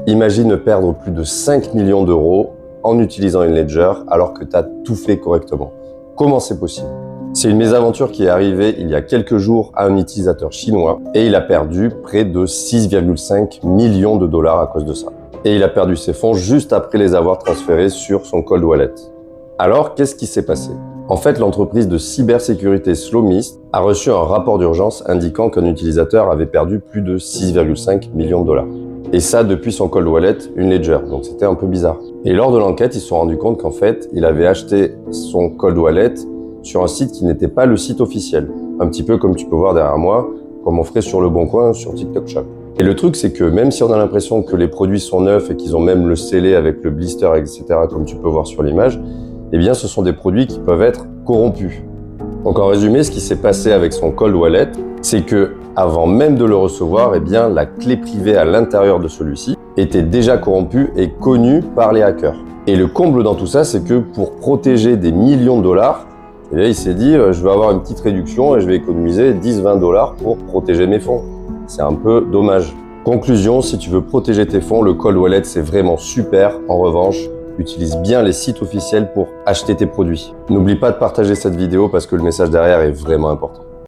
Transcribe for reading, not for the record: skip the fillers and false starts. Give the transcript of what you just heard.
Imagine perdre plus de 5 millions d'euros en utilisant une Ledger alors que tu as tout fait correctement. Comment c'est possible? C'est une mésaventure qui est arrivée il y a quelques jours à un utilisateur chinois et il a perdu près de 6,5 millions de dollars à cause de ça. Et il a perdu ses fonds juste après les avoir transférés sur son cold wallet. Alors, qu'est-ce qui s'est passé? En fait, l'entreprise de cybersécurité Slowmist a reçu un rapport d'urgence indiquant qu'un utilisateur avait perdu plus de 6,5 millions de dollars. Et ça depuis son cold wallet, une Ledger, donc c'était un peu bizarre. Et lors de l'enquête, ils se sont rendus compte qu'en fait, il avait acheté son cold wallet sur un site qui n'était pas le site officiel. Un petit peu comme tu peux voir derrière moi, comme on ferait sur Le Bon Coin, sur TikTok Shop. Et le truc, c'est que même si on a l'impression que les produits sont neufs et qu'ils ont même le scellé avec le blister, etc., comme tu peux voir sur l'image, eh bien, ce sont des produits qui peuvent être corrompus. Donc en résumé, ce qui s'est passé avec son cold wallet, c'est que avant même de le recevoir, eh bien, la clé privée à l'intérieur de celui-ci était déjà corrompue et connue par les hackers. Et le comble dans tout ça, c'est que pour protéger des millions de dollars, eh bien, il s'est dit, je vais avoir une petite réduction et je vais économiser 10-20 dollars pour protéger mes fonds. C'est un peu dommage. Conclusion, si tu veux protéger tes fonds, le cold wallet, c'est vraiment super. En revanche, utilise bien les sites officiels pour acheter tes produits. N'oublie pas de partager cette vidéo parce que le message derrière est vraiment important.